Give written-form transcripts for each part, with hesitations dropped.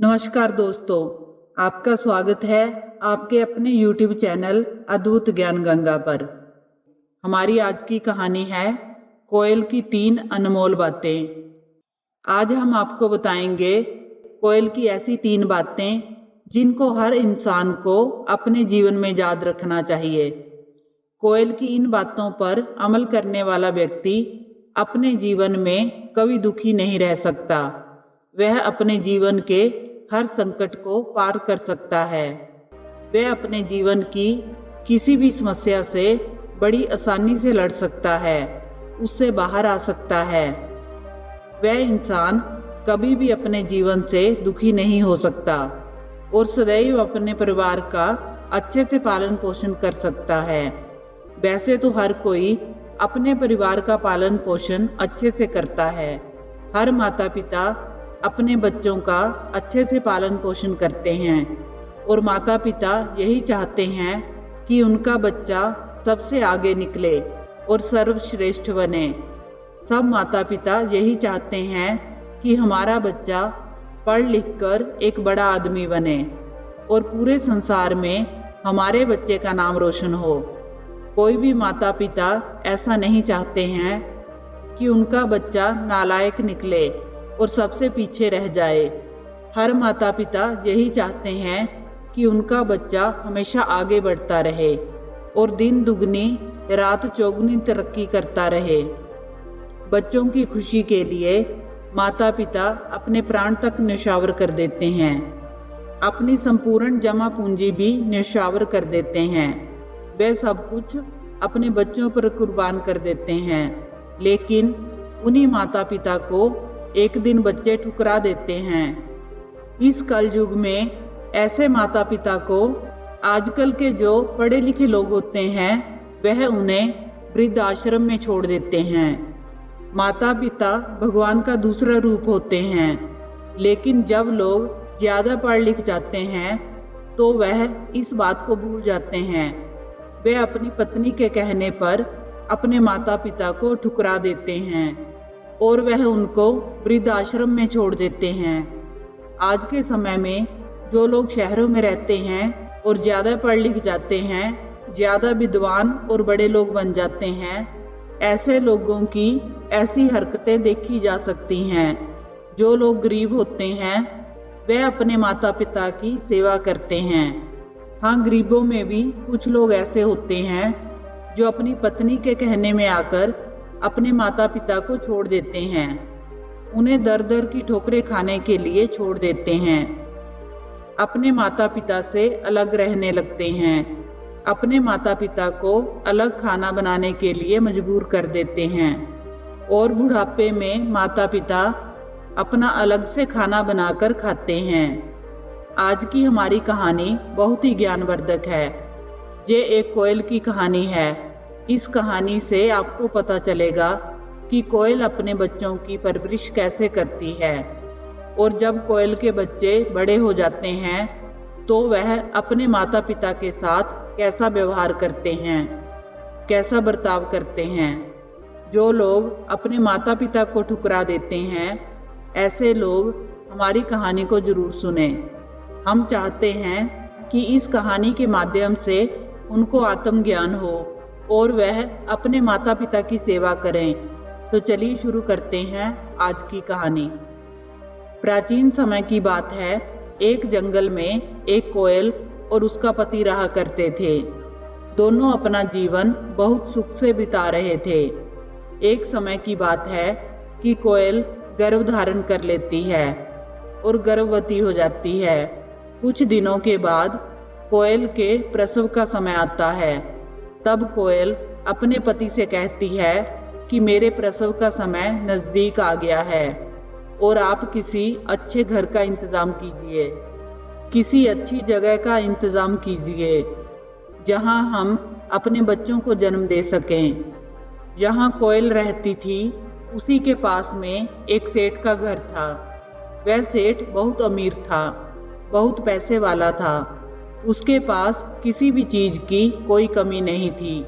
नमस्कार दोस्तों, आपका स्वागत है आपके अपने YouTube चैनल अद्भुत ज्ञान गंगा पर। हमारी आज की कहानी है कोयल की 3 अनमोल बातें। आज हम आपको बताएंगे कोयल की ऐसी 3 बातें जिनको हर इंसान को अपने जीवन में याद रखना चाहिए। कोयल की इन बातों पर अमल करने वाला व्यक्ति अपने जीवन में कभी दुखी नहीं रह सकता। वह अपने जीवन के हर संकट को पार कर सकता है। वह अपने जीवन की किसी भी समस्या से बड़ी आसानी से लड़ सकता है, उससे बाहर आ सकता है। वह इंसान कभी भी अपने जीवन से दुखी नहीं हो सकता और सदैव अपने परिवार का अच्छे से पालन पोषण कर सकता है। वैसे तो हर कोई अपने परिवार का पालन पोषण अच्छे से करता है। हर माता पिता अपने बच्चों का अच्छे से पालन पोषण करते हैं और माता पिता यही चाहते हैं कि उनका बच्चा सबसे आगे निकले और सर्वश्रेष्ठ बने। सब माता पिता यही चाहते हैं कि हमारा बच्चा पढ़ लिख कर एक बड़ा आदमी बने और पूरे संसार में हमारे बच्चे का नाम रोशन हो। कोई भी माता पिता ऐसा नहीं चाहते हैं कि उनका बच्चा नालायक निकले और सबसे पीछे रह जाए। हर माता पिता यही चाहते हैं कि उनका बच्चा हमेशा आगे बढ़ता रहे और दिन दुगनी रात चौगुनी तरक्की करता रहे। बच्चों की खुशी के लिए माता पिता अपने प्राण तक न्यौछावर कर देते हैं, अपनी संपूर्ण जमा पूंजी भी न्यौछावर कर देते हैं। वे सब कुछ अपने बच्चों पर कुर्बान कर देते हैं, लेकिन उन्हीं माता पिता को एक दिन बच्चे ठुकरा देते हैं। इस कलयुग में ऐसे माता पिता को आजकल के जो पढ़े लिखे लोग होते हैं वह उन्हें वृद्ध आश्रम में छोड़ देते हैं। माता पिता भगवान का दूसरा रूप होते हैं, लेकिन जब लोग ज्यादा पढ़ लिख जाते हैं तो वह इस बात को भूल जाते हैं। वे अपनी पत्नी के कहने पर अपने माता पिता को ठुकरा देते हैं और वह उनको वृद्ध आश्रम में छोड़ देते हैं। आज के समय में जो लोग शहरों में रहते हैं और ज़्यादा पढ़ लिख जाते हैं, ज़्यादा विद्वान और बड़े लोग बन जाते हैं, ऐसे लोगों की ऐसी हरकतें देखी जा सकती हैं। जो लोग गरीब होते हैं वह अपने माता पिता की सेवा करते हैं। हाँ, गरीबों में भी कुछ लोग ऐसे होते हैं जो अपनी पत्नी के कहने में आकर अपने माता पिता को छोड़ देते हैं, उन्हें दर दर की ठोकरें खाने के लिए छोड़ देते हैं, अपने माता पिता से अलग रहने लगते हैं, अपने माता पिता को अलग खाना बनाने के लिए मजबूर कर देते हैं और बुढ़ापे में माता पिता अपना अलग से खाना बनाकर खाते हैं। आज की हमारी कहानी बहुत ही ज्ञानवर्धक है। ये एक कोयल की कहानी है। इस कहानी से आपको पता चलेगा कि कोयल अपने बच्चों की परवरिश कैसे करती है और जब कोयल के बच्चे बड़े हो जाते हैं तो वह अपने माता पिता के साथ कैसा व्यवहार करते हैं, कैसा बर्ताव करते हैं। जो लोग अपने माता पिता को ठुकरा देते हैं, ऐसे लोग हमारी कहानी को जरूर सुने। हम चाहते हैं कि इस कहानी के माध्यम से उनको आत्मज्ञान हो और वह अपने माता पिता की सेवा करें। तो चलिए शुरू करते हैं आज की कहानी। प्राचीन समय की बात है। एक जंगल में एक कोयल और उसका पति रहा करते थे। दोनों अपना जीवन बहुत सुख से बिता रहे थे। एक समय की बात है कि कोयल गर्भ धारण कर लेती है और गर्भवती हो जाती है। कुछ दिनों के बाद कोयल के प्रसव का समय आता है। तब कोयल अपने पति से कहती है कि मेरे प्रसव का समय नज़दीक आ गया है और आप किसी अच्छे घर का इंतज़ाम कीजिए, किसी अच्छी जगह का इंतज़ाम कीजिए जहां हम अपने बच्चों को जन्म दे सकें। जहां कोयल रहती थी उसी के पास में एक सेठ का घर था। वह सेठ बहुत अमीर था, बहुत पैसे वाला था। उसके पास किसी भी चीज की कोई कमी नहीं थी।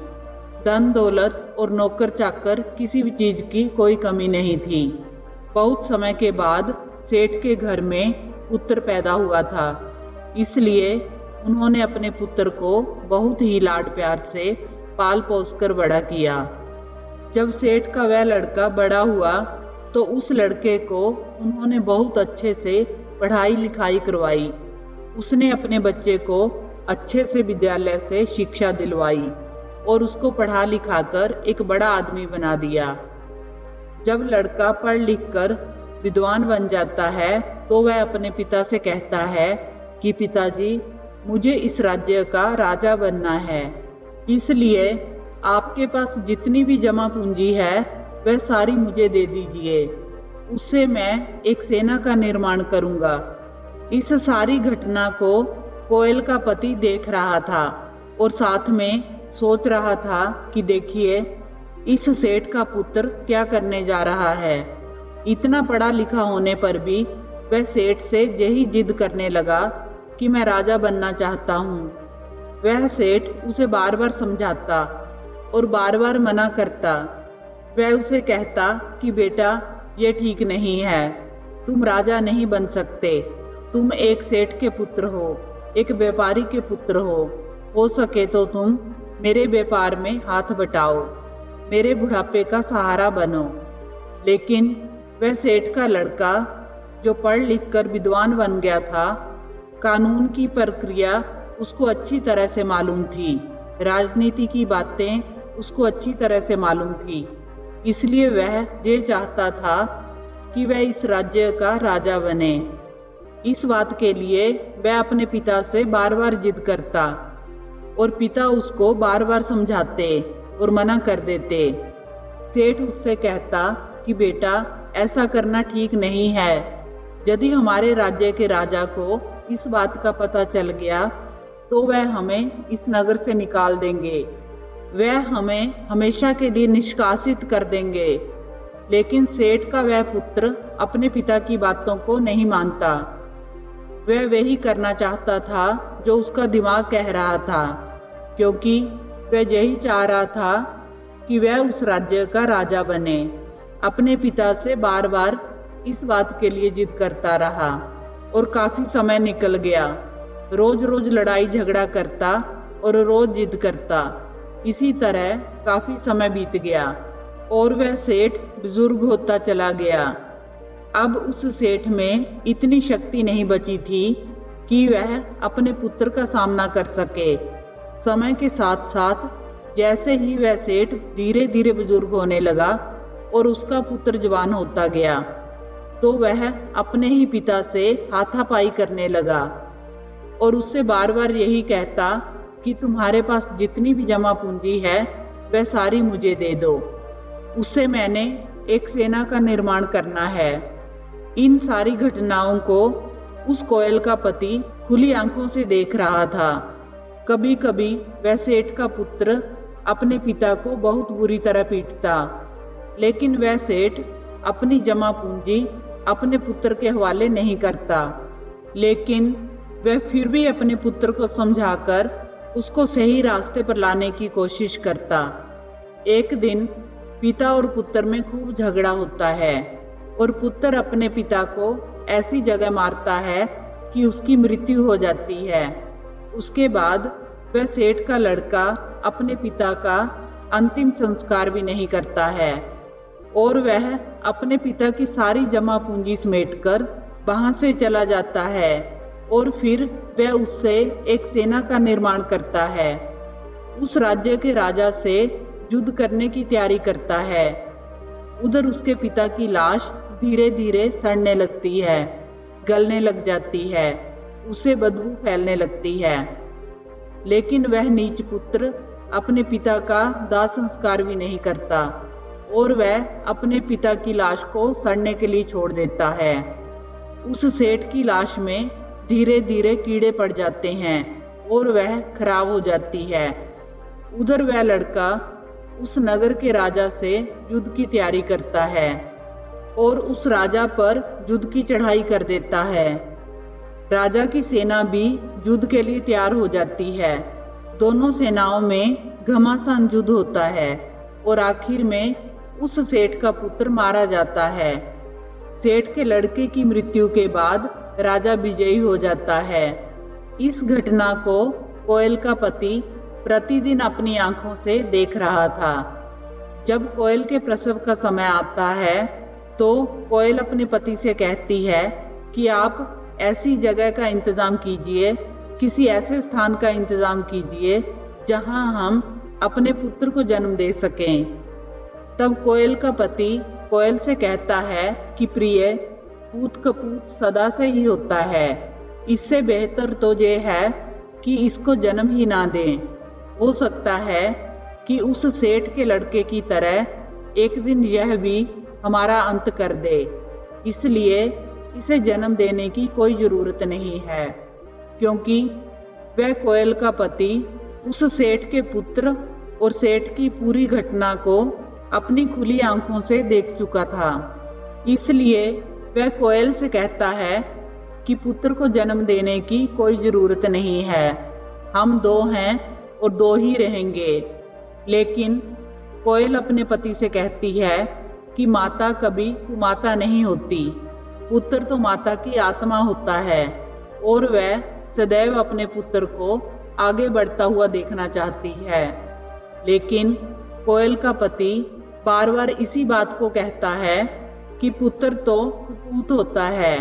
धन दौलत और नौकर चाकर किसी भी चीज की कोई कमी नहीं थी। बहुत समय के बाद सेठ के घर में पुत्र पैदा हुआ था, इसलिए उन्होंने अपने पुत्र को बहुत ही लाड प्यार से पाल पोस कर बड़ा किया। जब सेठ का वह लड़का बड़ा हुआ तो उस लड़के को उन्होंने बहुत अच्छे से पढ़ाई लिखाई करवाई। उसने अपने बच्चे को अच्छे से विद्यालय से शिक्षा दिलवाई और उसको पढ़ा लिखा कर एक बड़ा आदमी बना दिया। जब लड़का पढ़ लिख कर विद्वान बन जाता है तो वह अपने पिता से कहता है कि पिताजी, मुझे इस राज्य का राजा बनना है, इसलिए आपके पास जितनी भी जमा पूंजी है वह सारी मुझे दे दीजिए, उससे मैं एक सेना का निर्माण करूंगा। इस सारी घटना को कोयल का पति देख रहा था और साथ में सोच रहा था कि देखिए इस सेठ का पुत्र क्या करने जा रहा है। इतना पढ़ा लिखा होने पर भी वह सेठ से यही जिद करने लगा कि मैं राजा बनना चाहता हूँ। वह सेठ उसे बार बार समझाता और बार बार मना करता। वह उसे कहता कि बेटा, ये ठीक नहीं है, तुम राजा नहीं बन सकते, तुम एक सेठ के पुत्र हो, एक व्यापारी के पुत्र हो सके तो तुम मेरे व्यापार में हाथ बटाओ, मेरे बुढ़ापे का सहारा बनो। लेकिन वह सेठ का लड़का जो पढ़ लिख कर विद्वान बन गया था, कानून की प्रक्रिया उसको अच्छी तरह से मालूम थी, राजनीति की बातें उसको अच्छी तरह से मालूम थी, इसलिए वह ये चाहता था कि वह इस राज्य का राजा बने। इस बात के लिए वह अपने पिता से बार बार जिद करता और पिता उसको बार बार समझाते और मना कर देते। सेठ उससे कहता कि बेटा, ऐसा करना ठीक नहीं है, यदि हमारे राज्य के राजा को इस बात का पता चल गया तो वह हमें इस नगर से निकाल देंगे, वह हमें हमेशा के लिए निष्कासित कर देंगे। लेकिन सेठ का वह पुत्र अपने पिता की बातों को नहीं मानता। वह वही करना चाहता था जो उसका दिमाग कह रहा था, क्योंकि वह यही चाह रहा था कि वह उस राज्य का राजा बने। अपने पिता से बार बार इस बात के लिए जिद करता रहा और काफी समय निकल गया। रोज रोज लड़ाई झगड़ा करता और रोज जिद करता। इसी तरह काफी समय बीत गया और वह सेठ बुजुर्ग होता चला गया। अब उस सेठ में इतनी शक्ति नहीं बची थी कि वह अपने पुत्र का सामना कर सके। समय के साथ साथ जैसे ही वह सेठ धीरे धीरे बुजुर्ग होने लगा और उसका पुत्र जवान होता गया, तो वह अपने ही पिता से हाथापाई करने लगा और उससे बार बार यही कहता कि तुम्हारे पास जितनी भी जमा पूंजी है वह सारी मुझे दे दो, उससे मैंने एक सेना का निर्माण करना है। इन सारी घटनाओं को उस कोयल का पति खुली आंखों से देख रहा था। कभी कभी वह सेठ का पुत्र अपने पिता को बहुत बुरी तरह पीटता, लेकिन वह सेठ अपनी जमा पूंजी अपने पुत्र के हवाले नहीं करता, लेकिन वह फिर भी अपने पुत्र को समझाकर उसको सही रास्ते पर लाने की कोशिश करता। एक दिन पिता और पुत्र में खूब झगड़ा होता है और पुत्र अपने पिता को ऐसी जगह मारता है कि उसकी मृत्यु हो जाती है। उसके बाद वह सेठ का लड़का अपने पिता का अंतिम संस्कार भी नहीं करता है और वह अपने पिता की सारी जमा पूंजी समेटकर वहां से चला जाता है और फिर वह उससे एक सेना का निर्माण करता है। उस राज्य के राजा से युद्ध करने की तैयारी करता है। उधर उसके पिता की लाश धीरे धीरे सड़ने लगती है, गलने लग जाती है, उसे बदबू फैलने लगती है। लेकिन वह नीच पुत्र अपने पिता का दाह संस्कार भी नहीं करता और वह अपने पिता की लाश को सड़ने के लिए छोड़ देता है। उस सेठ की लाश में धीरे धीरे कीड़े पड़ जाते हैं और वह खराब हो जाती है। उधर वह लड़का उस नगर के राजा से युद्ध की तैयारी करता है और उस राजा पर युद्ध की चढ़ाई कर देता है। राजा की सेना भी युद्ध के लिए तैयार हो जाती है। दोनों सेनाओं में घमासान युद्ध होता है और आखिर में उस सेठ का पुत्र मारा जाता है। सेठ के लड़के की मृत्यु के बाद राजा विजयी हो जाता है। इस घटना को कोयल का पति प्रतिदिन अपनी आंखों से देख रहा था। जब कोयल के प्रसव का समय आता है तो कोयल अपने पति से कहती है कि आप ऐसी जगह का इंतजाम कीजिए, किसी ऐसे स्थान का इंतजाम कीजिए जहां हम अपने पुत्र को जन्म दे सकें। तब कोयल का पति कोयल से कहता है कि प्रिय, पूत कपूत सदा से ही होता है, इससे बेहतर तो ये है कि इसको जन्म ही ना दें। हो सकता है कि उस सेठ के लड़के की तरह एक दिन यह भी हमारा अंत कर दे, इसलिए इसे जन्म देने की कोई जरूरत नहीं है। क्योंकि वह कोयल का पति उस सेठ के पुत्र और सेठ की पूरी घटना को अपनी खुली आंखों से देख चुका था, इसलिए वह कोयल से कहता है कि पुत्र को जन्म देने की कोई जरूरत नहीं है, हम दो हैं और दो ही रहेंगे। लेकिन कोयल अपने पति से कहती है कि माता कभी कुमाता नहीं होती, पुत्र तो माता की आत्मा होता है और वह सदैव अपने पुत्र को आगे बढ़ता हुआ देखना चाहती है। लेकिन कोयल का पति बार बार इसी बात को कहता है कि पुत्र तो कुपूत होता है,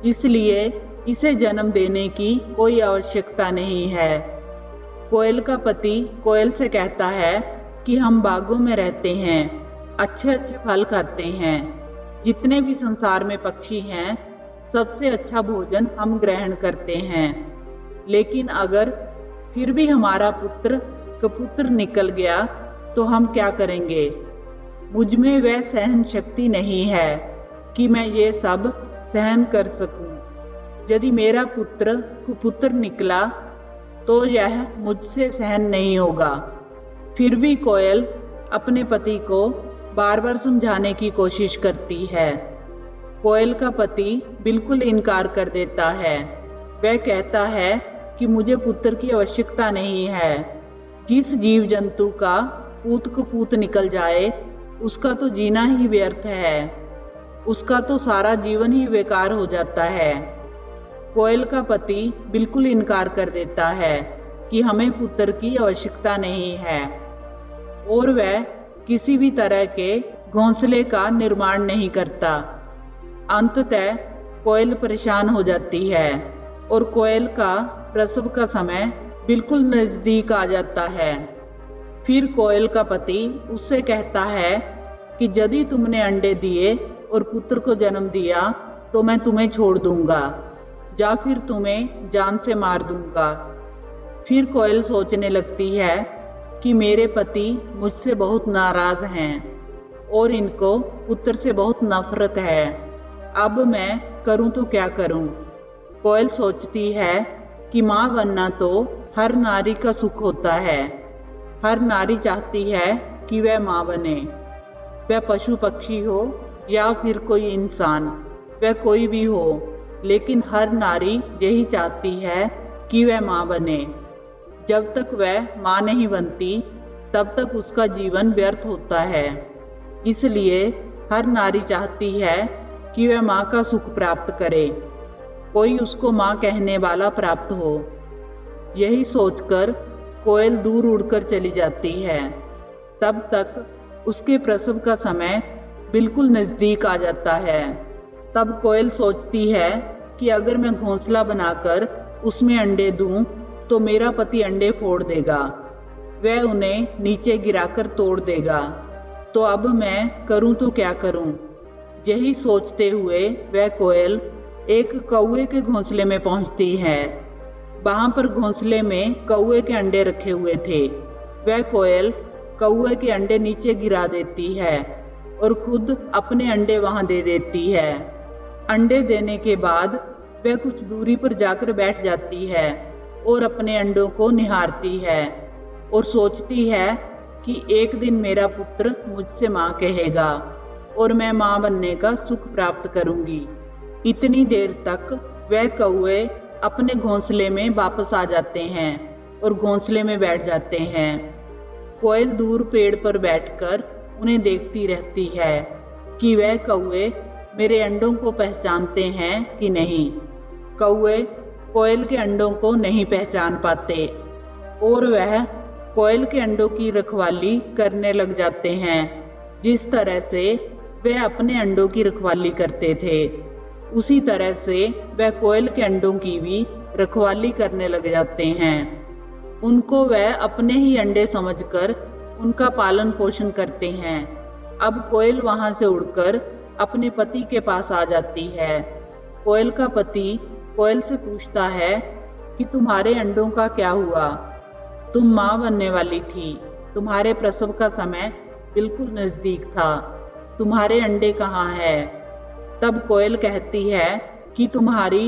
इसलिए इसे जन्म देने की कोई आवश्यकता नहीं है। कोयल का पति कोयल से कहता है कि हम बागों में रहते हैं, अच्छे अच्छे फल खाते हैं, जितने भी संसार में पक्षी हैं सबसे अच्छा भोजन हम ग्रहण करते हैं। लेकिन अगर फिर भी हमारा पुत्र कपुत्र निकल गया तो हम क्या करेंगे? मुझ में वह सहन शक्ति नहीं है कि मैं ये सब सहन कर सकूं। यदि मेरा पुत्र कुपुत्र निकला तो यह मुझसे सहन नहीं होगा। फिर भी कोयल अपने पति को बार बार समझाने की कोशिश करती है। कोयल का पति बिल्कुल इनकार कर देता है। वह कहता है कि मुझे पुत्र की आवश्यकता नहीं है। जिस जीव जंतु का पूत कपूत निकल जाए उसका तो जीना ही व्यर्थ है, उसका तो सारा जीवन ही बेकार हो जाता है। कोयल का पति बिल्कुल इनकार कर देता है कि हमें पुत्र की आवश्यकता नहीं है और वह किसी भी तरह के घोंसले का निर्माण नहीं करता। अंततः कोयल परेशान हो जाती है और कोयल का प्रसव का समय बिल्कुल नजदीक आ जाता है। फिर कोयल का पति उससे कहता है कि यदि तुमने अंडे दिए और पुत्र को जन्म दिया तो मैं तुम्हें छोड़ दूंगा या फिर तुम्हें जान से मार दूंगा। फिर कोयल सोचने लगती है कि मेरे पति मुझसे बहुत नाराज हैं और इनको पुत्र से बहुत नफरत है, अब मैं करूं तो क्या करूं। कोयल सोचती है कि माँ बनना तो हर नारी का सुख होता है। हर नारी चाहती है कि वह माँ बने, वह पशु पक्षी हो या फिर कोई इंसान, वह कोई भी हो, लेकिन हर नारी यही चाहती है कि वह माँ बने। जब तक वह माँ नहीं बनती तब तक उसका जीवन व्यर्थ होता है। इसलिए हर नारी चाहती है कि वह माँ का सुख प्राप्त करे, कोई उसको माँ कहने वाला प्राप्त हो। यही सोचकर कोयल दूर उड़कर चली जाती है। तब तक उसके प्रसव का समय बिल्कुल नजदीक आ जाता है। तब कोयल सोचती है कि अगर मैं घोंसला बनाकर उसमें अंडे दूं तो मेरा पति अंडे फोड़ देगा, वह उन्हें नीचे गिराकर तोड़ देगा, तो अब मैं करूं तो क्या करूं। यही सोचते हुए वह कोयल एक कौवे के घोंसले में पहुंचती है। वहां पर घोंसले में कौवे के अंडे रखे हुए थे। वह कोयल कौवे के अंडे नीचे गिरा देती है और खुद अपने अंडे वहां दे देती है। अंडे देने के बाद वह कुछ दूरी पर जाकर बैठ जाती है और अपने अंडों को निहारती है और सोचती है कि एक दिन मेरा पुत्र मुझसे माँ कहेगा और मैं माँ बनने का सुख प्राप्त करूंगी। इतनी देर तक वह कौवे अपने घोंसले में वापस आ जाते हैं और घोंसले में बैठ जाते हैं। कोयल दूर पेड़ पर बैठकर उन्हें देखती रहती है कि वह कौवे मेरे अंडों को पहचानते हैं कि नहीं। कौवे कोयल के अंडों को नहीं पहचान पाते और वह कोयल के अंडों की रखवाली करने लग जाते हैं। जिस तरह से वह अपने अंडों की रखवाली करते थे, उसी तरह से वह कोयल के अंडों की भी रखवाली करने लग जाते हैं। उनको वह अपने ही अंडे समझकर उनका पालन पोषण करते हैं। अब कोयल वहां से उड़कर अपने पति के पास आ जाती है। कोयल का पति कोयल से पूछता है कि तुम्हारे अंडों का क्या हुआ? तुम माँ बनने वाली थी, तुम्हारे प्रसव का समय बिल्कुल नजदीक था, तुम्हारे अंडे कहाँ हैं? तब कोयल कहती है कि तुम्हारी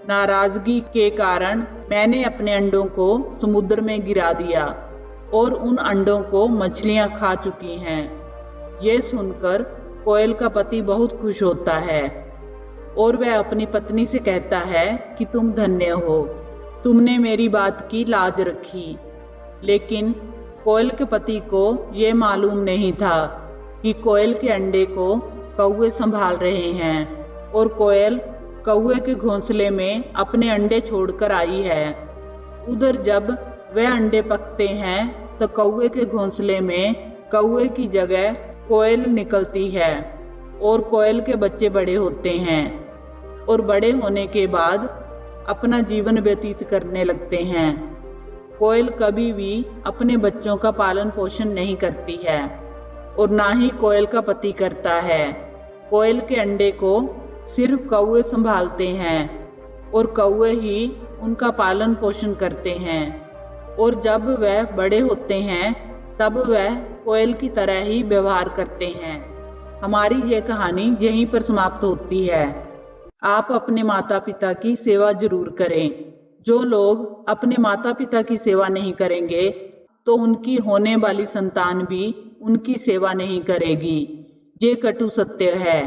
नाराजगी के कारण मैंने अपने अंडों को समुद्र में गिरा दिया और उन अंडों को मछलियां खा चुकी हैं। ये सुनकर कोयल का पति बहुत खुश होता है और वह अपनी पत्नी से कहता है कि तुम धन्य हो, तुमने मेरी बात की लाज रखी। लेकिन कोयल के पति को ये मालूम नहीं था कि कोयल के अंडे को कौवे संभाल रहे हैं और कोयल कौवे के घोंसले में अपने अंडे छोड़कर आई है। उधर जब वह अंडे पकते हैं तो कौवे के घोंसले में कौवे की जगह कोयल निकलती है और कोयल के बच्चे बड़े होते हैं और बड़े होने के बाद अपना जीवन व्यतीत करने लगते हैं। कोयल कभी भी अपने बच्चों का पालन पोषण नहीं करती है और ना ही कोयल का पति करता है। कोयल के अंडे को सिर्फ कौवे संभालते हैं और कौवे ही उनका पालन पोषण करते हैं और जब वह बड़े होते हैं तब वह कोयल की तरह ही व्यवहार करते हैं। हमारी ये कहानी यहीं पर समाप्त होती है। आप अपने माता पिता की सेवा जरूर करें। जो लोग अपने माता पिता की सेवा नहीं करेंगे तो उनकी होने वाली संतान भी उनकी सेवा नहीं करेगी। ये कटु सत्य है,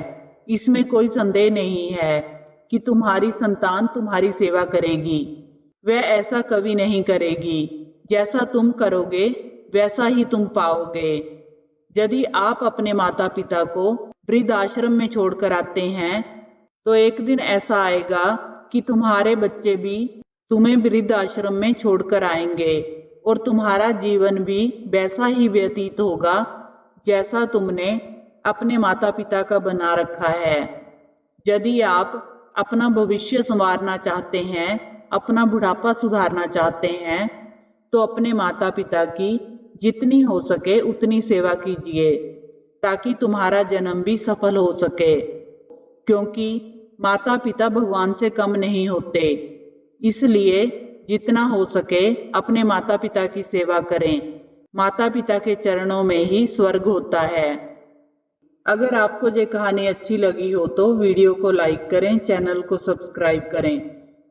इसमें कोई संदेह नहीं है कि तुम्हारी संतान तुम्हारी सेवा करेगी। वह ऐसा कभी नहीं करेगी। जैसा तुम करोगे वैसा ही तुम पाओगे। यदि आप अपने माता पिता को वृद्ध आश्रम में छोड़कर आते हैं तो एक दिन ऐसा आएगा कि तुम्हारे बच्चे भी तुम्हें वृद्ध आश्रम में छोड़कर आएंगे और तुम्हारा जीवन भी वैसा ही व्यतीत होगा जैसा तुमने अपने माता पिता का बना रखा है। यदि आप अपना भविष्य संवारना चाहते हैं, अपना बुढ़ापा सुधारना चाहते हैं, तो अपने माता पिता की जितनी हो सके उतनी सेवा कीजिए ताकि तुम्हारा जन्म भी सफल हो सके। क्योंकि माता पिता भगवान से कम नहीं होते, इसलिए जितना हो सके अपने माता पिता की सेवा करें। माता पिता के चरणों में ही स्वर्ग होता है। अगर आपको ये कहानी अच्छी लगी हो तो वीडियो को लाइक करें, चैनल को सब्सक्राइब करें।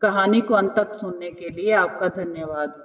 कहानी को अंत तक सुनने के लिए आपका धन्यवाद।